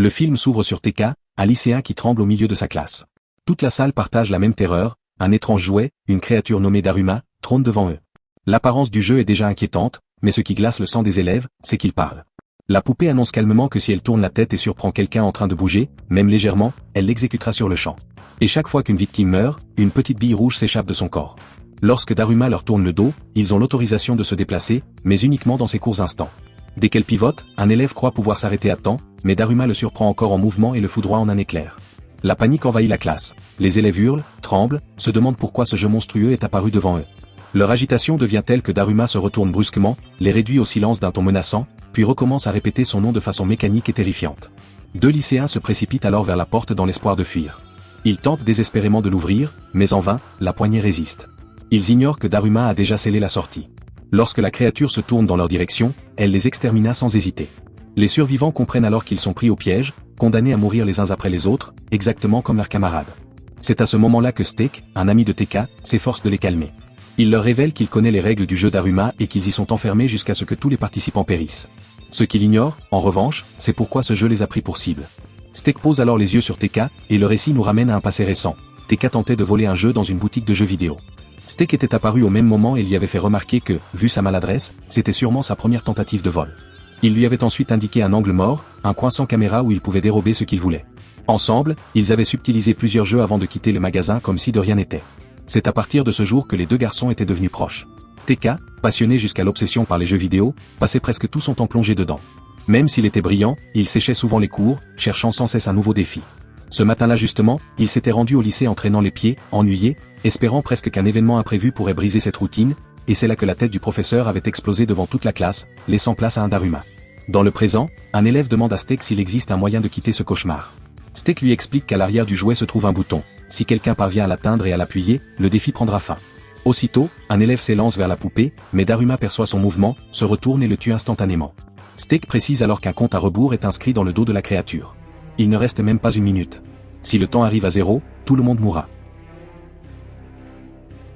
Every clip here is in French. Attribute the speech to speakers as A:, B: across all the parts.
A: Le film s'ouvre sur TK, un lycéen qui tremble au milieu de sa classe. Toute la salle partage la même terreur, un étrange jouet, une créature nommée Daruma, trône devant eux. L'apparence du jeu est déjà inquiétante, mais ce qui glace le sang des élèves, c'est qu'il parle. La poupée annonce calmement que si elle tourne la tête et surprend quelqu'un en train de bouger, même légèrement, elle l'exécutera sur le champ. Et chaque fois qu'une victime meurt, une petite bille rouge s'échappe de son corps. Lorsque Daruma leur tourne le dos, ils ont l'autorisation de se déplacer, mais uniquement dans ces courts instants. Dès qu'elle pivote, un élève croit pouvoir s'arrêter à temps, mais Daruma le surprend encore en mouvement et le foudroie en un éclair. La panique envahit la classe. Les élèves hurlent, tremblent, se demandent pourquoi ce jeu monstrueux est apparu devant eux. Leur agitation devient telle que Daruma se retourne brusquement, les réduit au silence d'un ton menaçant, puis recommence à répéter son nom de façon mécanique et terrifiante. Deux lycéens se précipitent alors vers la porte dans l'espoir de fuir. Ils tentent désespérément de l'ouvrir, mais en vain, la poignée résiste. Ils ignorent que Daruma a déjà scellé la sortie. Lorsque la créature se tourne dans leur direction, elle les extermina sans hésiter. Les survivants comprennent alors qu'ils sont pris au piège, condamnés à mourir les uns après les autres, exactement comme leurs camarades. C'est à ce moment-là que Steak, un ami de TK, s'efforce de les calmer. Il leur révèle qu'il connaît les règles du jeu Daruma et qu'ils y sont enfermés jusqu'à ce que tous les participants périssent. Ce qu'il ignore, en revanche, c'est pourquoi ce jeu les a pris pour cible. Steak pose alors les yeux sur TK, et le récit nous ramène à un passé récent. TK tentait de voler un jeu dans une boutique de jeux vidéo. Steak était apparu au même moment et lui avait fait remarquer que, vu sa maladresse, c'était sûrement sa première tentative de vol. Il lui avait ensuite indiqué un angle mort, un coin sans caméra où il pouvait dérober ce qu'il voulait. Ensemble, ils avaient subtilisé plusieurs jeux avant de quitter le magasin comme si de rien n'était. C'est à partir de ce jour que les deux garçons étaient devenus proches. TK, passionné jusqu'à l'obsession par les jeux vidéo, passait presque tout son temps plongé dedans. Même s'il était brillant, il séchait souvent les cours, cherchant sans cesse un nouveau défi. Ce matin-là justement, il s'était rendu au lycée en traînant les pieds, ennuyé, espérant presque qu'un événement imprévu pourrait briser cette routine, et c'est là que la tête du professeur avait explosé devant toute la classe, laissant place à un Daruma. Dans le présent, un élève demande à Steak s'il existe un moyen de quitter ce cauchemar. Steak lui explique qu'à l'arrière du jouet se trouve un bouton. Si quelqu'un parvient à l'atteindre et à l'appuyer, le défi prendra fin. Aussitôt, un élève s'élance vers la poupée, mais Daruma perçoit son mouvement, se retourne et le tue instantanément. Steak précise alors qu'un compte à rebours est inscrit dans le dos de la créature. Il ne reste même pas une minute. Si le temps arrive à 0, tout le monde mourra.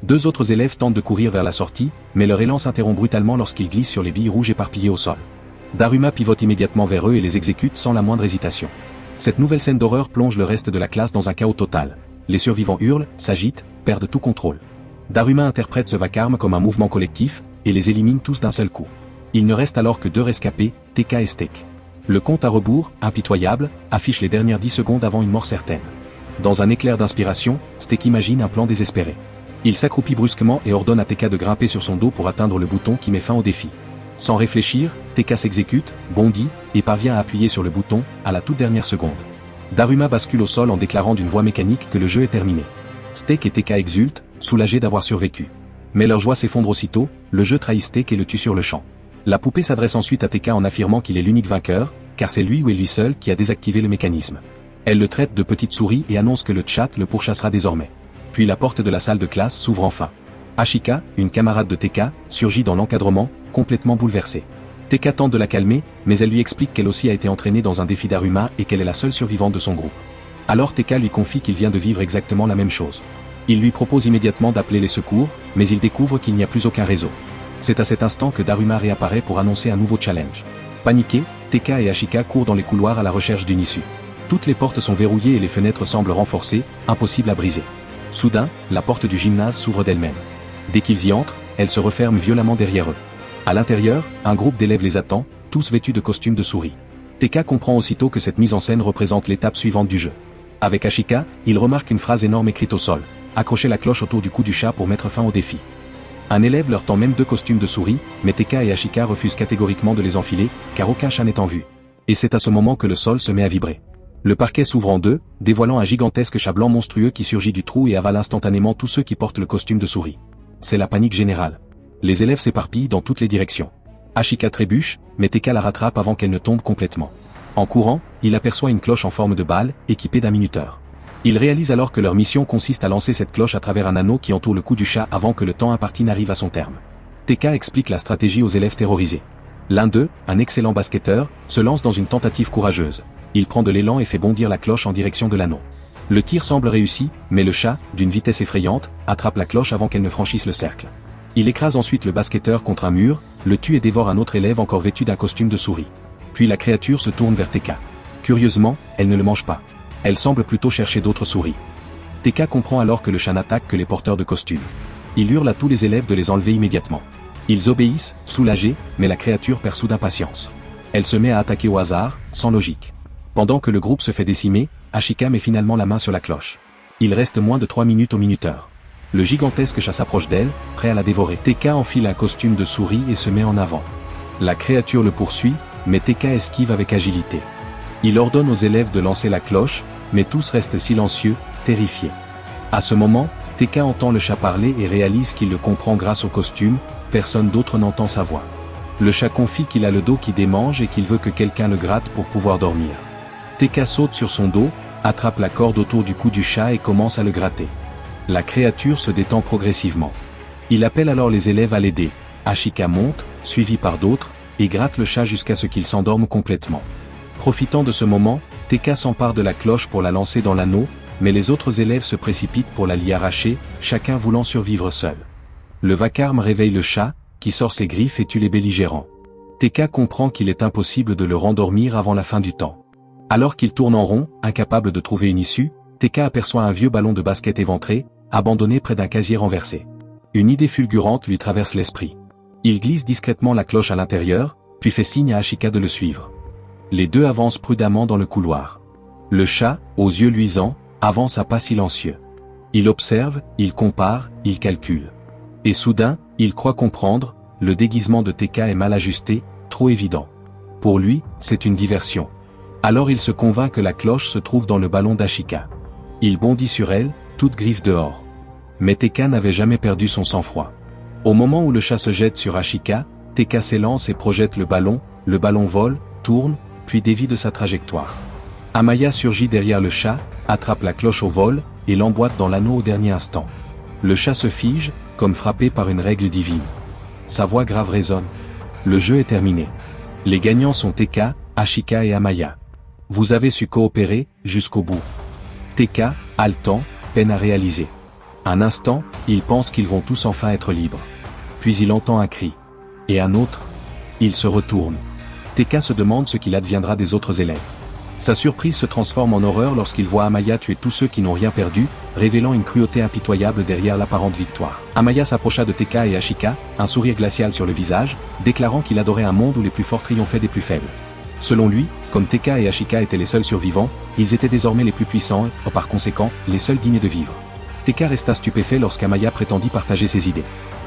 A: Deux autres élèves tentent de courir vers la sortie, mais leur élan s'interrompt brutalement lorsqu'ils glissent sur les billes rouges éparpillées au sol. Daruma pivote immédiatement vers eux et les exécute sans la moindre hésitation. Cette nouvelle scène d'horreur plonge le reste de la classe dans un chaos total. Les survivants hurlent, s'agitent, perdent tout contrôle. Daruma interprète ce vacarme comme un mouvement collectif, et les élimine tous d'un seul coup. Il ne reste alors que deux rescapés, TK et Steak. Le compte à rebours, impitoyable, affiche les dernières 10 secondes avant une mort certaine. Dans un éclair d'inspiration, Steak imagine un plan désespéré. Il s'accroupit brusquement et ordonne à TK de grimper sur son dos pour atteindre le bouton qui met fin au défi. Sans réfléchir, TK s'exécute, bondit, et parvient à appuyer sur le bouton, à la toute dernière seconde. Daruma bascule au sol en déclarant d'une voix mécanique que le jeu est terminé. Steak et TK exultent, soulagés d'avoir survécu. Mais leur joie s'effondre aussitôt, le jeu trahit Steak et le tue sur le champ. La poupée s'adresse ensuite à TK en affirmant qu'il est l'unique vainqueur, car c'est lui ou lui seul qui a désactivé le mécanisme. Elle le traite de petite souris et annonce que le chat le pourchassera désormais. Puis la porte de la salle de classe s'ouvre enfin. Ashika, une camarade de TK, surgit dans l'encadrement, complètement bouleversée. TK tente de la calmer, mais elle lui explique qu'elle aussi a été entraînée dans un défi Daruma et qu'elle est la seule survivante de son groupe. Alors TK lui confie qu'il vient de vivre exactement la même chose. Il lui propose immédiatement d'appeler les secours, mais il découvre qu'il n'y a plus aucun réseau. C'est à cet instant que Daruma réapparaît pour annoncer un nouveau challenge. Paniqués, TK et Ashika courent dans les couloirs à la recherche d'une issue. Toutes les portes sont verrouillées et les fenêtres semblent renforcées, impossibles à briser. Soudain, la porte du gymnase s'ouvre d'elle-même. Dès qu'ils y entrent, elle se referme violemment derrière eux. À l'intérieur, un groupe d'élèves les attend, tous vêtus de costumes de souris. TK comprend aussitôt que cette mise en scène représente l'étape suivante du jeu. Avec Ashika, il remarque une phrase énorme écrite au sol. Accrochez la cloche autour du cou du chat pour mettre fin au défi. Un élève leur tend même 2 costumes de souris, mais TK et Ashika refusent catégoriquement de les enfiler, car aucun chat n'est en vue. Et c'est à ce moment que le sol se met à vibrer. Le parquet s'ouvre en deux, dévoilant un gigantesque chat blanc monstrueux qui surgit du trou et avale instantanément tous ceux qui portent le costume de souris. C'est la panique générale. Les élèves s'éparpillent dans toutes les directions. Ashika trébuche, mais TK la rattrape avant qu'elle ne tombe complètement. En courant, il aperçoit une cloche en forme de balle, équipée d'un minuteur. Il réalise alors que leur mission consiste à lancer cette cloche à travers un anneau qui entoure le cou du chat avant que le temps imparti n'arrive à son terme. TK explique la stratégie aux élèves terrorisés. L'un d'eux, un excellent basketteur, se lance dans une tentative courageuse. Il prend de l'élan et fait bondir la cloche en direction de l'anneau. Le tir semble réussi, mais le chat, d'une vitesse effrayante, attrape la cloche avant qu'elle ne franchisse le cercle. Il écrase ensuite le basketteur contre un mur, le tue et dévore un autre élève encore vêtu d'un costume de souris. Puis la créature se tourne vers TK. Curieusement, elle ne le mange pas. Elle semble plutôt chercher d'autres souris. TK comprend alors que le chat n'attaque que les porteurs de costumes. Il hurle à tous les élèves de les enlever immédiatement. Ils obéissent, soulagés, mais la créature perd soudain patience. Elle se met à attaquer au hasard, sans logique. Pendant que le groupe se fait décimer, Ashika met finalement la main sur la cloche. Il reste moins de 3 minutes au minuteur. Le gigantesque chat s'approche d'elle, prêt à la dévorer. TK enfile un costume de souris et se met en avant. La créature le poursuit, mais TK esquive avec agilité. Il ordonne aux élèves de lancer la cloche, mais tous restent silencieux, terrifiés. À ce moment, TK entend le chat parler et réalise qu'il le comprend grâce au costume, personne d'autre n'entend sa voix. Le chat confie qu'il a le dos qui démange et qu'il veut que quelqu'un le gratte pour pouvoir dormir. TK saute sur son dos, attrape la corde autour du cou du chat et commence à le gratter. La créature se détend progressivement. Il appelle alors les élèves à l'aider. Ashika monte, suivi par d'autres, et gratte le chat jusqu'à ce qu'il s'endorme complètement. Profitant de ce moment, TK s'empare de la cloche pour la lancer dans l'anneau, mais les autres élèves se précipitent pour la lui arracher, chacun voulant survivre seul. Le vacarme réveille le chat, qui sort ses griffes et tue les belligérants. TK comprend qu'il est impossible de le rendormir avant la fin du temps. Alors qu'il tourne en rond, incapable de trouver une issue, TK aperçoit un vieux ballon de basket éventré, abandonné près d'un casier renversé. Une idée fulgurante lui traverse l'esprit. Il glisse discrètement la cloche à l'intérieur, puis fait signe à Ashika de le suivre. Les deux avancent prudemment dans le couloir. Le chat, aux yeux luisants, avance à pas silencieux. Il observe, il compare, il calcule. Et soudain, il croit comprendre, le déguisement de TK est mal ajusté, trop évident. Pour lui, c'est une diversion. Alors il se convainc que la cloche se trouve dans le ballon d'Ashika. Il bondit sur elle, toute griffe dehors. Mais TK n'avait jamais perdu son sang-froid. Au moment où le chat se jette sur Ashika, TK s'élance et projette le ballon vole, tourne, puis dévie de sa trajectoire. Amaya surgit derrière le chat, attrape la cloche au vol, et l'emboîte dans l'anneau au dernier instant. Le chat se fige, comme frappé par une règle divine. Sa voix grave résonne. Le jeu est terminé. Les gagnants sont TK, Ashika et Amaya. Vous avez su coopérer, jusqu'au bout. TK, haletant, peine à réaliser. Un instant, il pense qu'ils vont tous enfin être libres. Puis il entend un cri. Et un autre. Il se retourne. TK se demande ce qu'il adviendra des autres élèves. Sa surprise se transforme en horreur lorsqu'il voit Amaya tuer tous ceux qui n'ont rien perdu, révélant une cruauté impitoyable derrière l'apparente victoire. Amaya s'approcha de TK et Ashika, un sourire glacial sur le visage, déclarant qu'il adorait un monde où les plus forts triomphaient des plus faibles. Selon lui, comme TK et Ashika étaient les seuls survivants, ils étaient désormais les plus puissants et, par conséquent, les seuls dignes de vivre. TK resta stupéfait lorsqu'Amaya prétendit partager ses idées.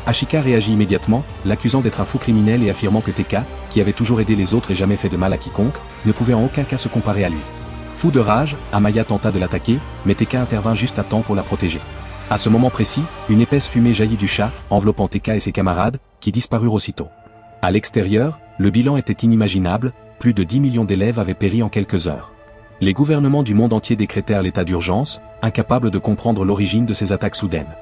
A: Ashika réagit immédiatement, l'accusant d'être un fou criminel et affirmant que TK, qui avait toujours aidé les autres et jamais fait de mal à quiconque, ne pouvait en aucun cas se comparer à lui. Fou de rage, Amaya tenta de l'attaquer, mais TK intervint juste à temps pour la protéger. À ce moment précis, une épaisse fumée jaillit du chat, enveloppant TK et ses camarades, qui disparurent aussitôt. À l'extérieur, le bilan était inimaginable, plus de 10 millions d'élèves avaient péri en quelques heures. Les gouvernements du monde entier décrétèrent l'état d'urgence, incapables de comprendre l'origine de ces attaques soudaines.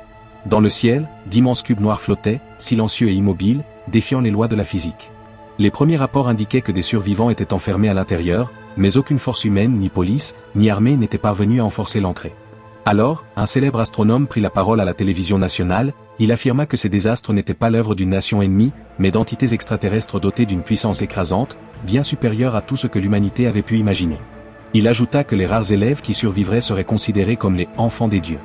A: Dans le ciel, d'immenses cubes noirs flottaient, silencieux et immobiles, défiant les lois de la physique. Les premiers rapports indiquaient que des survivants étaient enfermés à l'intérieur, mais aucune force humaine, ni police, ni armée n'était parvenue à en forcer l'entrée. Alors, un célèbre astronome prit la parole à la télévision nationale, il affirma que ces désastres n'étaient pas l'œuvre d'une nation ennemie, mais d'entités extraterrestres dotées d'une puissance écrasante, bien supérieure à tout ce que l'humanité avait pu imaginer. Il ajouta que les rares élèves qui survivraient seraient considérés comme les « enfants des dieux ».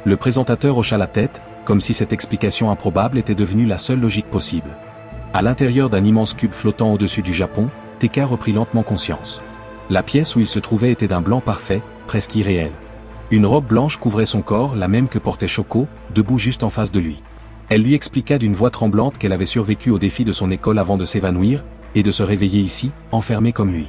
A: Le présentateur hocha la tête, comme si cette explication improbable était devenue la seule logique possible. À l'intérieur d'un immense cube flottant au-dessus du Japon, TK reprit lentement conscience. La pièce où il se trouvait était d'un blanc parfait, presque irréel. Une robe blanche couvrait son corps, la même que portait Shoko, debout juste en face de lui. Elle lui expliqua d'une voix tremblante qu'elle avait survécu au défi de son école avant de s'évanouir, et de se réveiller ici, enfermée comme lui.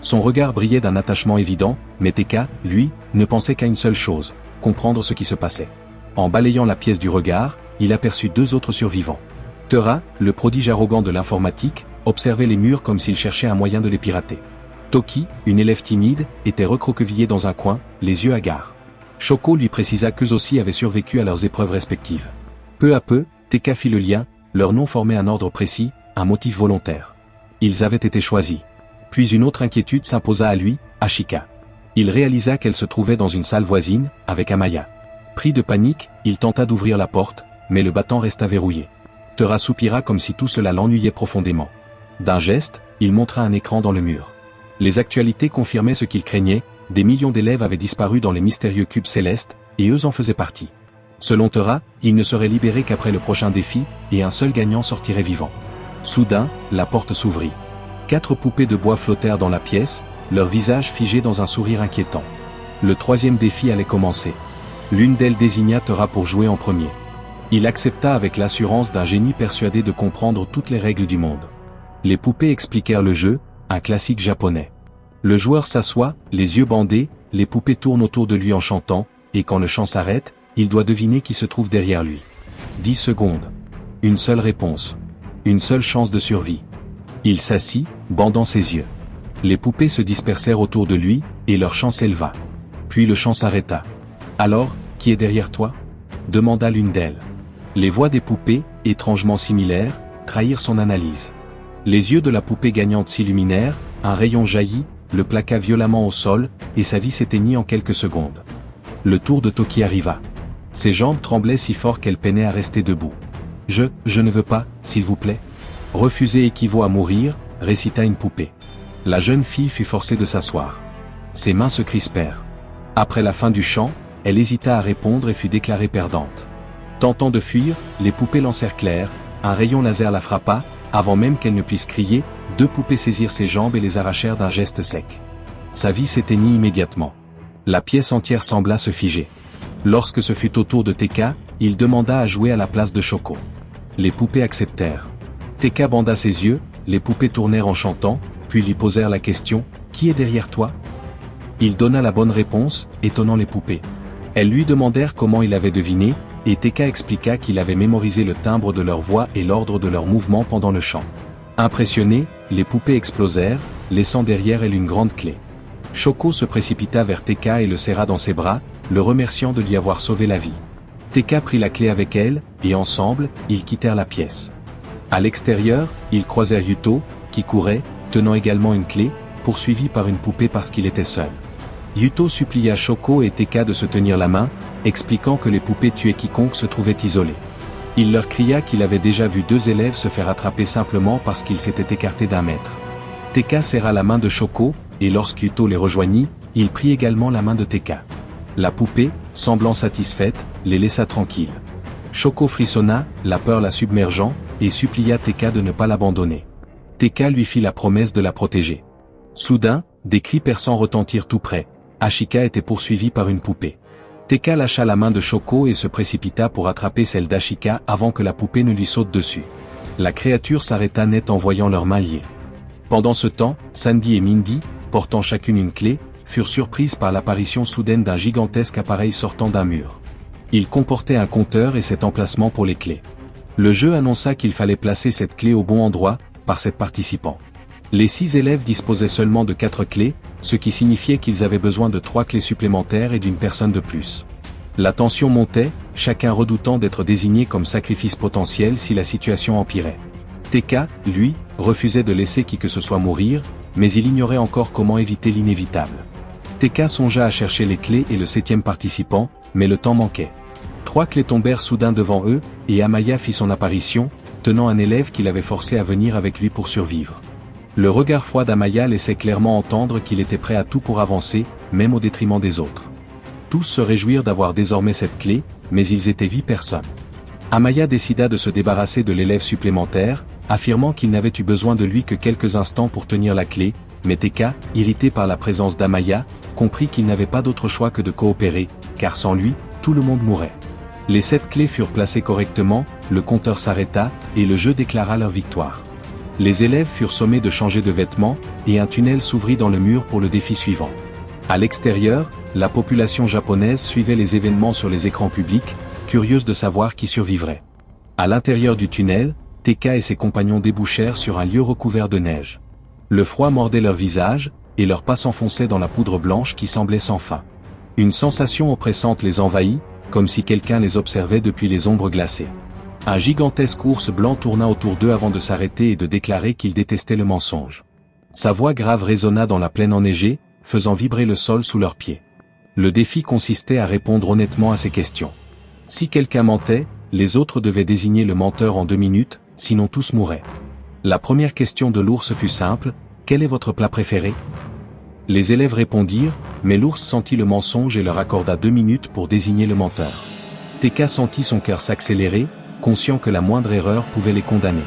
A: Son regard brillait d'un attachement évident, mais TK, lui, ne pensait qu'à une seule chose, comprendre ce qui se passait. En balayant la pièce du regard, il aperçut deux autres survivants. Teura, le prodige arrogant de l'informatique, observait les murs comme s'il cherchait un moyen de les pirater. Toki, une élève timide, était recroquevillée dans un coin, les yeux hagards. Shoko lui précisa qu'eux aussi avaient survécu à leurs épreuves respectives. Peu à peu, TK fit le lien, leurs noms formaient un ordre précis, un motif volontaire. Ils avaient été choisis. Puis une autre inquiétude s'imposa à lui, Ashika. Il réalisa qu'elle se trouvait dans une salle voisine, avec Amaya. Pris de panique, il tenta d'ouvrir la porte, mais le battant resta verrouillé. Teura soupira comme si tout cela l'ennuyait profondément. D'un geste, il montra un écran dans le mur. Les actualités confirmaient ce qu'ils craignaient, des millions d'élèves avaient disparu dans les mystérieux cubes célestes, et eux en faisaient partie. Selon Teura, ils ne seraient libérés qu'après le prochain défi, et un seul gagnant sortirait vivant. Soudain, la porte s'ouvrit. 4 poupées de bois flottèrent dans la pièce, leurs visages figés dans un sourire inquiétant. Le 3e défi allait commencer. L'une d'elles désigna Teura pour jouer en premier. Il accepta avec l'assurance d'un génie persuadé de comprendre toutes les règles du monde. Les poupées expliquèrent le jeu, un classique japonais. Le joueur s'assoit, les yeux bandés, les poupées tournent autour de lui en chantant, et quand le chant s'arrête, il doit deviner qui se trouve derrière lui. 10 secondes. Une seule réponse. Une seule chance de survie. Il s'assit, bandant ses yeux. Les poupées se dispersèrent autour de lui, et leur chant s'éleva. Puis le chant s'arrêta. « Alors, qui est derrière toi ?» demanda l'une d'elles. Les voix des poupées, étrangement similaires, trahirent son analyse. Les yeux de la poupée gagnante s'illuminèrent, un rayon jaillit, le plaqua violemment au sol, et sa vie s'éteignit en quelques secondes. Le tour de Toki arriva. Ses jambes tremblaient si fort qu'elle peinait à rester debout. « Je ne veux pas, s'il vous plaît. » Refuser équivaut à mourir, récita une poupée. La jeune fille fut forcée de s'asseoir. Ses mains se crispèrent. Après la fin du chant, elle hésita à répondre et fut déclarée perdante. Tentant de fuir, les poupées l'encerclèrent, un rayon laser la frappa, avant même qu'elle ne puisse crier, 2 poupées saisirent ses jambes et les arrachèrent d'un geste sec. Sa vie s'éteignit immédiatement. La pièce entière sembla se figer. Lorsque ce fut au tour de Tekka, il demanda à jouer à la place de Shoko. Les poupées acceptèrent. Tekka banda ses yeux, les poupées tournèrent en chantant, puis lui posèrent la question, « Qui est derrière toi ?» Il donna la bonne réponse, étonnant les poupées. Elles lui demandèrent comment il avait deviné, et Tekka expliqua qu'il avait mémorisé le timbre de leur voix et l'ordre de leurs mouvements pendant le chant. Impressionnées, les poupées explosèrent, laissant derrière elles une grande clé. Shoko se précipita vers Tekka et le serra dans ses bras, le remerciant de lui avoir sauvé la vie. Tekka prit la clé avec elle, et ensemble, ils quittèrent la pièce. À l'extérieur, ils croisèrent Yuto, qui courait, tenant également une clé, poursuivi par une poupée parce qu'il était seul. Yuto supplia Shoko et Tekka de se tenir la main, expliquant que les poupées tuaient quiconque se trouvait isolé. Il leur cria qu'il avait déjà vu 2 élèves se faire attraper simplement parce qu'ils s'étaient écartés d'1 mètre. Tekka serra la main de Shoko, et lorsque Yuto les rejoignit, il prit également la main de Tekka. La poupée, semblant satisfaite, les laissa tranquilles. Shoko frissonna, la peur la submergeant, et supplia Tekka de ne pas l'abandonner. Tekka lui fit la promesse de la protéger. Soudain, des cris perçants retentirent tout près. Ashika était poursuivie par une poupée. Tekka lâcha la main de Shoko et se précipita pour attraper celle d'Ashika avant que la poupée ne lui saute dessus. La créature s'arrêta net en voyant leurs mains liées. Pendant ce temps, Sandy et Mindy, portant chacune une clé, furent surprises par l'apparition soudaine d'un gigantesque appareil sortant d'un mur. Il comportait un compteur et cet emplacement pour les clés. Le jeu annonça qu'il fallait placer cette clé au bon endroit, par 7 participants. Les 6 élèves disposaient seulement de 4 clés, ce qui signifiait qu'ils avaient besoin de 3 clés supplémentaires et d'une personne de plus. La tension montait, chacun redoutant d'être désigné comme sacrifice potentiel si la situation empirait. Tekka, lui, refusait de laisser qui que ce soit mourir, mais il ignorait encore comment éviter l'inévitable. Tekka songea à chercher les clés et le 7e participant, mais le temps manquait. 3 clés tombèrent soudain devant eux, et Amaya fit son apparition, tenant un élève qu'il avait forcé à venir avec lui pour survivre. Le regard froid d'Amaya laissait clairement entendre qu'il était prêt à tout pour avancer, même au détriment des autres. Tous se réjouirent d'avoir désormais cette clé, mais ils étaient 8 personnes. Amaya décida de se débarrasser de l'élève supplémentaire, affirmant qu'il n'avait eu besoin de lui que quelques instants pour tenir la clé, mais Tekka, irrité par la présence d'Amaya, comprit qu'il n'avait pas d'autre choix que de coopérer, car sans lui, tout le monde mourrait. Les 7 clés furent placées correctement, le compteur s'arrêta, et le jeu déclara leur victoire. Les élèves furent sommés de changer de vêtements, et un tunnel s'ouvrit dans le mur pour le défi suivant. À l'extérieur, la population japonaise suivait les événements sur les écrans publics, curieuse de savoir qui survivrait. À l'intérieur du tunnel, Tekka et ses compagnons débouchèrent sur un lieu recouvert de neige. Le froid mordait leurs visages, et leurs pas s'enfonçaient dans la poudre blanche qui semblait sans fin. Une sensation oppressante les envahit, comme si quelqu'un les observait depuis les ombres glacées. Un gigantesque ours blanc tourna autour d'eux avant de s'arrêter et de déclarer qu'il détestait le mensonge. Sa voix grave résonna dans la plaine enneigée, faisant vibrer le sol sous leurs pieds. Le défi consistait à répondre honnêtement à ces questions. Si quelqu'un mentait, les autres devaient désigner le menteur en 2 minutes, sinon tous mouraient. La première question de l'ours fut simple, « Quel est votre plat préféré ?» Les élèves répondirent, mais l'ours sentit le mensonge et leur accorda 2 minutes pour désigner le menteur. TK sentit son cœur s'accélérer, conscient que la moindre erreur pouvait les condamner.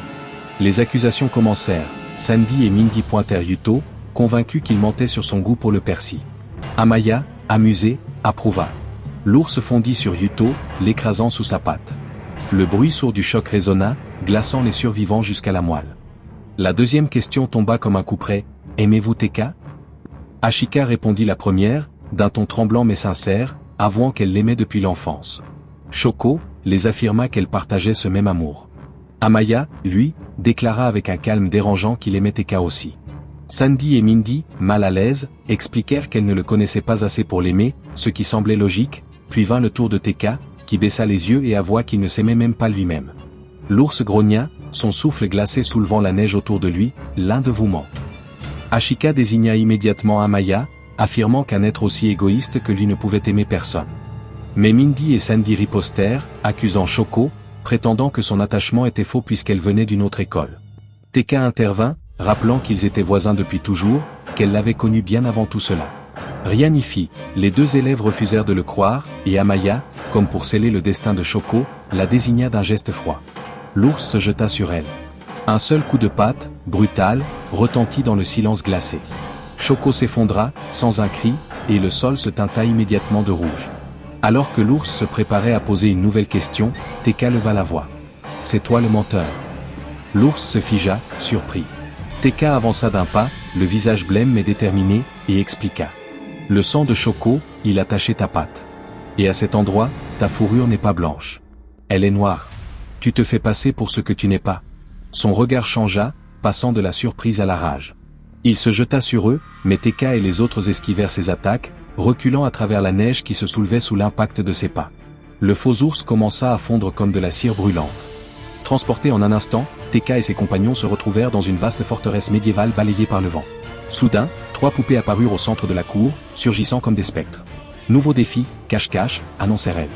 A: Les accusations commencèrent. Sandy et Mindy pointèrent Yuto, convaincus qu'il mentait sur son goût pour le persil. Amaya, amusée, approuva. L'ours fondit sur Yuto, l'écrasant sous sa patte. Le bruit sourd du choc résonna, glaçant les survivants jusqu'à la moelle. La deuxième question tomba comme un coup près. Aimez-vous TK? Ashika répondit la première, d'un ton tremblant mais sincère, avouant qu'elle l'aimait depuis l'enfance. Shoko les affirma qu'elle partageait ce même amour. Amaya, lui, déclara avec un calme dérangeant qu'il aimait TK aussi. Sandy et Mindy, mal à l'aise, expliquèrent qu'elles ne le connaissaient pas assez pour l'aimer, ce qui semblait logique, puis vint le tour de TK, qui baissa les yeux et avoua qu'il ne s'aimait même pas lui-même. L'ours grogna, son souffle glacé soulevant la neige autour de lui, l'un de vous ment. Ashika désigna immédiatement Amaya, affirmant qu'un être aussi égoïste que lui ne pouvait aimer personne. Mais Mindy et Sandy ripostèrent, accusant Shoko, prétendant que son attachement était faux puisqu'elle venait d'une autre école. TK intervint, rappelant qu'ils étaient voisins depuis toujours, qu'elle l'avait connu bien avant tout cela. Rien n'y fit, les deux élèves refusèrent de le croire, et Amaya, comme pour sceller le destin de Shoko, la désigna d'un geste froid. L'ours se jeta sur elle. Un seul coup de patte, brutal, retentit dans le silence glacé. Shoko s'effondra, sans un cri, et le sol se teinta immédiatement de rouge. Alors que l'ours se préparait à poser une nouvelle question, TK leva la voix. « C'est toi le menteur !» L'ours se figea, surpris. TK avança d'un pas, le visage blême mais déterminé, et expliqua. « Le sang de Shoko, il a taché ta patte. Et à cet endroit, ta fourrure n'est pas blanche. Elle est noire. Tu te fais passer pour ce que tu n'es pas. » Son regard changea, passant de la surprise à la rage. Il se jeta sur eux, mais TK et les autres esquivèrent ses attaques, reculant à travers la neige qui se soulevait sous l'impact de ses pas. Le faux ours commença à fondre comme de la cire brûlante. Transportés en un instant, TK et ses compagnons se retrouvèrent dans une vaste forteresse médiévale balayée par le vent. Soudain, 3 poupées apparurent au centre de la cour, surgissant comme des spectres. Nouveau défi, cache-cache, annoncèrent-elles.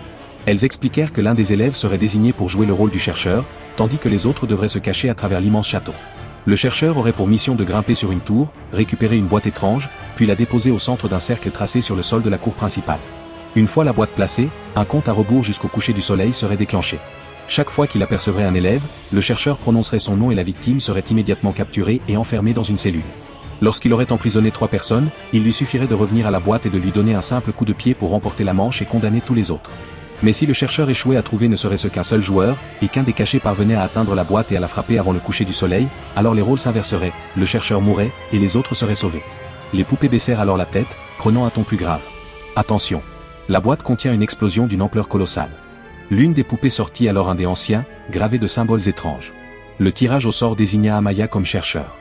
A: Elles expliquèrent que l'un des élèves serait désigné pour jouer le rôle du chercheur, tandis que les autres devraient se cacher à travers l'immense château. Le chercheur aurait pour mission de grimper sur une tour, récupérer une boîte étrange, puis la déposer au centre d'un cercle tracé sur le sol de la cour principale. Une fois la boîte placée, un compte à rebours jusqu'au coucher du soleil serait déclenché. Chaque fois qu'il apercevrait un élève, le chercheur prononcerait son nom et la victime serait immédiatement capturée et enfermée dans une cellule. Lorsqu'il aurait emprisonné 3 personnes, il lui suffirait de revenir à la boîte et de lui donner un simple coup de pied pour remporter la manche et condamner tous les autres. Mais si le chercheur échouait à trouver ne serait-ce qu'un seul joueur, et qu'un des cachés parvenait à atteindre la boîte et à la frapper avant le coucher du soleil, alors les rôles s'inverseraient, le chercheur mourrait, et les autres seraient sauvés. Les poupées baissèrent alors la tête, prenant un ton plus grave. Attention. La boîte contient une explosion d'une ampleur colossale. L'une des poupées sortit alors un dé ancien, gravé de symboles étranges. Le tirage au sort désigna Amaya comme chercheur.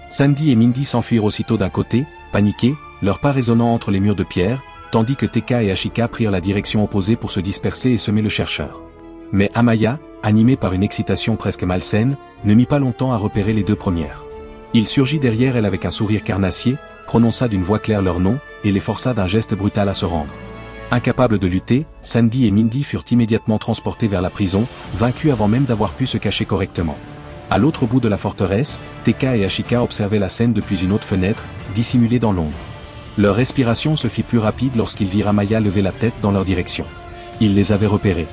A: Sandy et Mindy s'enfuirent aussitôt d'un côté, paniqués, leurs pas résonnant entre les murs de pierre, tandis que TK et Ashika prirent la direction opposée pour se disperser et semer le chercheur. Mais Amaya, animée par une excitation presque malsaine, ne mit pas longtemps à repérer les 2 premières. Il surgit derrière elle avec un sourire carnassier, prononça d'une voix claire leur nom, et les força d'un geste brutal à se rendre. Incapables de lutter, Sandy et Mindy furent immédiatement transportés vers la prison, vaincus avant même d'avoir pu se cacher correctement. À l'autre bout de la forteresse, TK et Ashika observaient la scène depuis une autre fenêtre, dissimulée dans l'ombre. Leur respiration se fit plus rapide lorsqu'ils virent Amaya lever la tête dans leur direction. Ils les avaient repérés.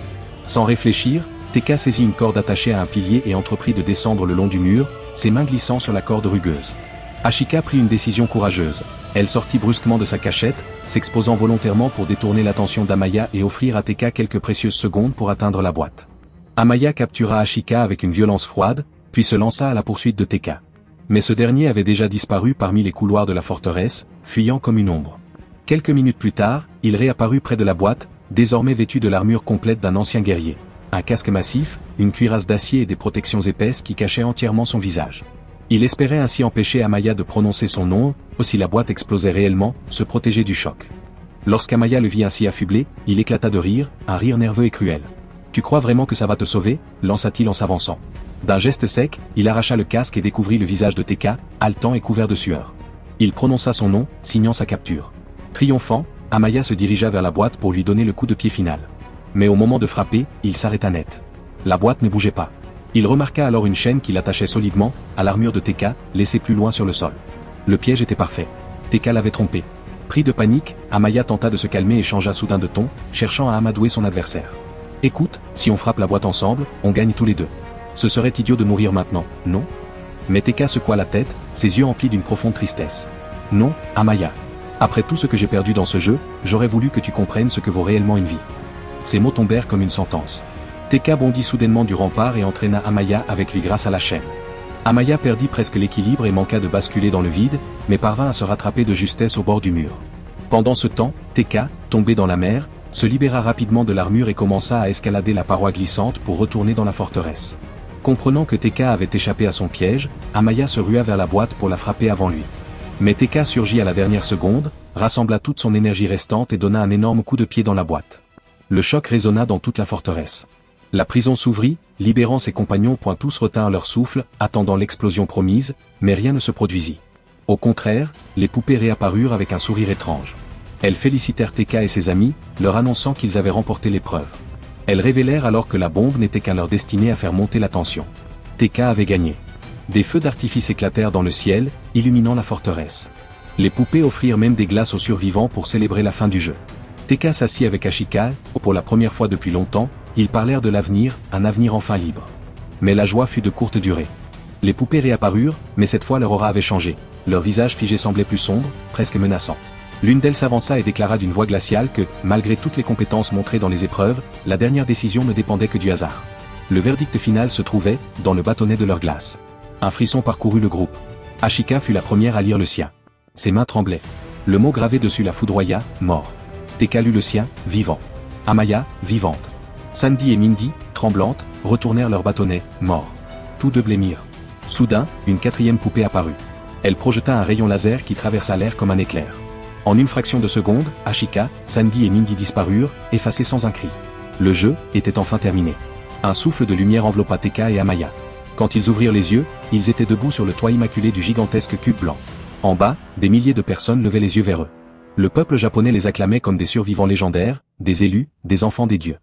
A: Sans réfléchir, TK saisit une corde attachée à un pilier et entreprit de descendre le long du mur, ses mains glissant sur la corde rugueuse. Ashika prit une décision courageuse. Elle sortit brusquement de sa cachette, s'exposant volontairement pour détourner l'attention d'Amaya et offrir à TK quelques précieuses secondes pour atteindre la boîte. Amaya captura Ashika avec une violence froide, puis se lança à la poursuite de TK. Mais ce dernier avait déjà disparu parmi les couloirs de la forteresse, fuyant comme une ombre. Quelques minutes plus tard, il réapparut près de la boîte, désormais vêtu de l'armure complète d'un ancien guerrier. Un casque massif, une cuirasse d'acier et des protections épaisses qui cachaient entièrement son visage. Il espérait ainsi empêcher Amaya de prononcer son nom, ou si la boîte explosait réellement, se protéger du choc. Lorsqu'Amaya le vit ainsi affublé, il éclata de rire, un rire nerveux et cruel. « Tu crois vraiment que ça va te sauver ?» lança-t-il en s'avançant. D'un geste sec, il arracha le casque et découvrit le visage de TK, haletant et couvert de sueur. Il prononça son nom, signant sa capture. Triomphant, Amaya se dirigea vers la boîte pour lui donner le coup de pied final. Mais au moment de frapper, il s'arrêta net. La boîte ne bougeait pas. Il remarqua alors une chaîne qui l'attachait solidement, à l'armure de TK, laissée plus loin sur le sol. Le piège était parfait. Tekka l'avait trompé. Pris de panique, Amaya tenta de se calmer et changea soudain de ton, cherchant à amadouer son adversaire. Écoute, si on frappe la boîte ensemble, on gagne tous les deux. Ce serait idiot de mourir maintenant, non? Mais Tekka secoua la tête, ses yeux emplis d'une profonde tristesse. Non, Amaya. Après tout ce que j'ai perdu dans ce jeu, j'aurais voulu que tu comprennes ce que vaut réellement une vie. Ces mots tombèrent comme une sentence. Tekka bondit soudainement du rempart et entraîna Amaya avec lui grâce à la chaîne. Amaya perdit presque l'équilibre et manqua de basculer dans le vide, mais parvint à se rattraper de justesse au bord du mur. Pendant ce temps, Tekka, tombé dans la mer, se libéra rapidement de l'armure et commença à escalader la paroi glissante pour retourner dans la forteresse. Comprenant que Tekka avait échappé à son piège, Amaya se rua vers la boîte pour la frapper avant lui. Mais Tekka surgit à la dernière seconde, rassembla toute son énergie restante et donna un énorme coup de pied dans la boîte. Le choc résonna dans toute la forteresse. La prison s'ouvrit, libérant ses compagnons. Tous retinrent leur souffle, attendant l'explosion promise, mais rien ne se produisit. Au contraire, les poupées réapparurent avec un sourire étrange. Elles félicitèrent Tekka et ses amis, leur annonçant qu'ils avaient remporté l'épreuve. Elles révélèrent alors que la bombe n'était qu'un leurre destiné à faire monter la tension. Tekka avait gagné. Des feux d'artifice éclatèrent dans le ciel, illuminant la forteresse. Les poupées offrirent même des glaces aux survivants pour célébrer la fin du jeu. Tekka s'assit avec Ashika, pour la première fois depuis longtemps, ils parlèrent de l'avenir, un avenir enfin libre. Mais la joie fut de courte durée. Les poupées réapparurent, mais cette fois leur aura avait changé. Leur visage figé semblait plus sombre, presque menaçant. L'une d'elles s'avança et déclara d'une voix glaciale que, malgré toutes les compétences montrées dans les épreuves, la dernière décision ne dépendait que du hasard. Le verdict final se trouvait, dans le bâtonnet de leur glace. Un frisson parcourut le groupe. Ashika fut la première à lire le sien. Ses mains tremblaient. Le mot gravé dessus la foudroya, mort. Tekka lut le sien, vivant. Amaya, vivante. Sandy et Mindy, tremblantes, retournèrent leur bâtonnet, morts. Tous deux blêmirent. Soudain, une quatrième poupée apparut. Elle projeta un rayon laser qui traversa l'air comme un éclair. En une fraction de seconde, Ashika, Sandy et Mindy disparurent, effacés sans un cri. Le jeu était enfin terminé. Un souffle de lumière enveloppa Tekka et Amaya. Quand ils ouvrirent les yeux, ils étaient debout sur le toit immaculé du gigantesque cube blanc. En bas, des milliers de personnes levaient les yeux vers eux. Le peuple japonais les acclamait comme des survivants légendaires, des élus, des enfants des dieux.